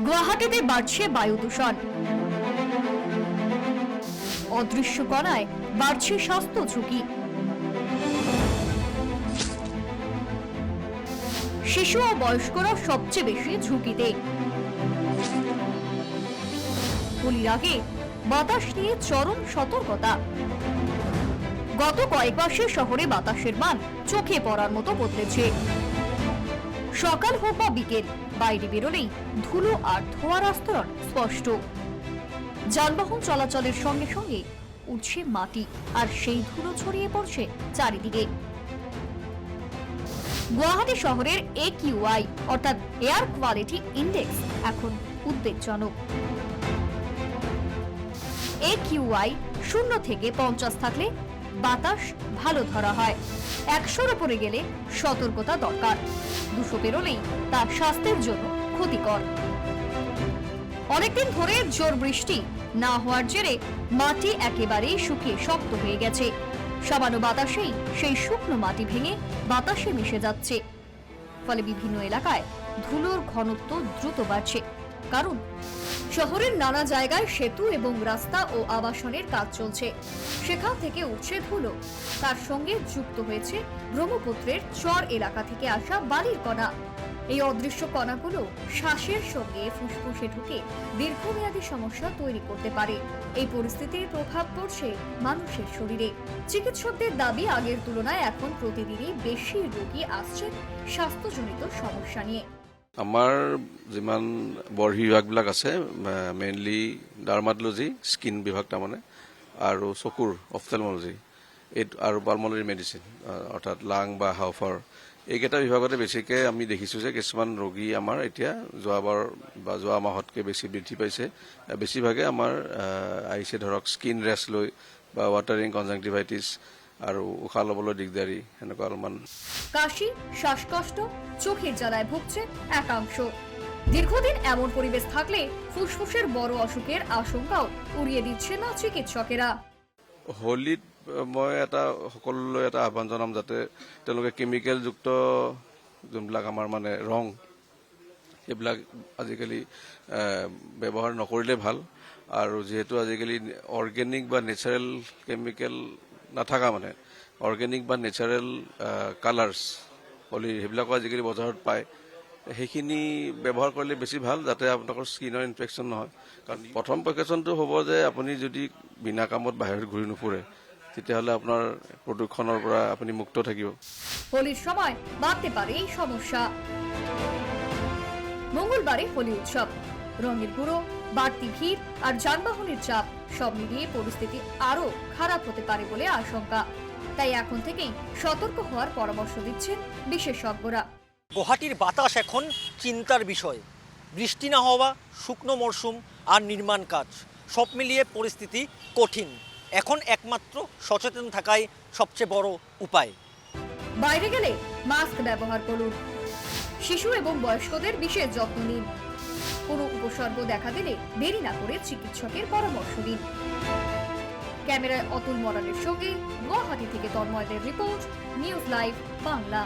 গুয়াহাটিতে বাড়ছে বায়ু দূষণ, অদৃশ্য কণায় বাড়ছে স্বাস্থ্য ঝুঁকি। শিশু ও বয়স্করা সবচেয়ে বেশি ঝুঁকিতে। হোলির আগে বাতাস নিয়ে চরম সতর্কতা। গত কয়েক মাসে শহরে বাতাসের মান চোখে পড়ার মতো বদলেছে। সকাল হোক বা বিকেল, বাইরে বেরোলেই ধুলো আর ধোঁয়ার আস্তরণ স্পষ্ট। যানবাহন চলাচলের সঙ্গে সঙ্গে উঠছে মাটি, আর সেই ধুলো ছড়িয়ে পড়ছে চারিদিকে। গুয়াহাটি শহরের AQI অর্থাৎ এয়ার কোয়ালিটি ইন্ডেক্স এখন উদ্বেগজনক। AQI 0 থেকে 50 থাকলে বাতাস ভালো ধরা হয়, 100-র উপরে গেলে সতর্কতা দরকার, 200 পেরোলেই তা স্বাস্থ্যের জন্য ক্ষতিকর। অনেকদিন ধরে জোর বৃষ্টি না হওয়ার জেরে মাটি একেবারেই শুকিয়ে শক্ত হয়ে গেছে। সামান্য বাতাসেই সেই শুকনো মাটি ভেঙে বাতাসে মিশে যাচ্ছে, ফলে বিভিন্ন এলাকায় ধুলোর ঘনত্ব দ্রুত বাড়ছে। কারণ শহরের নানা জায়গায় সেতু এবং রাস্তা ও আবাসনের কাজ চলছে, সেখান থেকে উঠছে ধুলো। তার সঙ্গে যুক্ত হয়েছে ব্রহ্মপুত্রের চর এলাকা থেকে আসা বালির কণা। এই অদৃশ্য কণাগুলো শ্বাসের সঙ্গে ফুসফুসে ঢুকে দীর্ঘমেয়াদী সমস্যা তৈরি করতে পারে। এই পরিস্থিতির প্রভাব পড়ছে মানুষের শরীরে। চিকিৎসকদের দাবি, আগের তুলনায় এখন প্রতিদিনই বেশি রোগী আসছে স্বাস্থ্যজনিত সমস্যা নিয়ে। আমাৰ যিমান বৰ্হি বিভাগবিলাক আছে, মেইনলি ডাৰ্মাটলজি, স্কিন বিভাগ তাৰমানে, আৰু চকুৰ অফথেলমলজি, এই আৰু পালমনাৰী মেডিচিন অৰ্থাৎ লাং বা হাওফাৰ, এইকেইটা বিভাগতে বেছিকৈ আমি দেখিছোঁ যে কিছুমান ৰোগী আমাৰ এতিয়া যোৱাবাৰ বা যোৱা মাহতকৈ বেছি বৃদ্ধি পাইছে। বেছিভাগে আমাৰ আহিছে ধৰক স্কিন ৰেছ লৈ বা ৱাটাৰিং কনজাংটিভাইটিছ আৰু উশাহ ল'বলৈ দিগদাৰী, সেনেকুৱা অলপমান। কাশি, শ্বাসকষ্ট, চোখের জ্বালায় ভুগছে একাংশ। দীর্ঘদিন এমন পরিবেশ থাকলে ফুসফুসের বড় অসুখের আশঙ্কাও উড়িয়ে দিচ্ছে না চিকিৎসকেরা। হোলীত মই সকলোলৈ এটা আহ্বান জনাম, যাতে তেওঁলোকে কেমিকেলযুক্ত যোনবিলাক আমাৰ মানে ৰং, সেইবিলাক আজিকালি ব্যৱহাৰ নকৰিলে ভাল। আৰু যিহেতু আজিকালি অৰ্গেনিক বা নেচাৰেল কেমিকেল নাথাকা, মানে অৰ্গেনিক বা নেচাৰেল কালাৰ্ছ হোলীৰ, সেইবিলাকো আজিকালি বজাৰত পায়। সেইখিনি ব্যৱহাৰ কৰিলে বেছি ভাল, যাতে আপোনালোকৰ স্কিনৰ ইনফেকশ্যন নহয়। কাৰণ প্ৰথম প্ৰিকশ্যনটো হ'ব যে আপুনি যদি বিনা কামত বাহিৰত ঘূৰি নুফুৰে, তেতিয়াহ'লে আপোনাৰ প্ৰদূষণৰ পৰা আপুনি মুক্ত থাকিব। হোলির সময় বাড়তে পারে এই সমস্যা। মঙ্গলবারে হোলি উৎসব, রঙের গুঁড়ো, বাড়তি ভিড় আর যানবাহনের চাপ সব মিলিয়ে পরিস্থিতি আরো খারাপ হতে পারে বলে আশঙ্কা। তাই এখন থেকেই সতর্ক হওয়ার পরামর্শ দিচ্ছেন বিশেষজ্ঞরা। গুয়াহাটির বাতাস এখন চিন্তার বিষয়। বৃষ্টি না হওয়া, শুকনো মরশুম আর নির্মাণ কাজ সব মিলিয়ে পরিস্থিতি কঠিন। এখন একমাত্র সচেতন থাকাই সবচেয়ে বড় উপায়। বাইরে গেলে মাস্ক ব্যবহার করুন, শিশু এবং বয়স্কদের বিশেষ যত্ন নিন। কোনো উপসর্গ দেখা দিলে দেরি না করে চিকিৎসকের পরামর্শ দিন। ক্যামেরায় অতুল মরানের সঙ্গে গুয়াহাটি থেকে তন্ময়দের রিপোর্ট, নিউজ লাইভ বাংলা।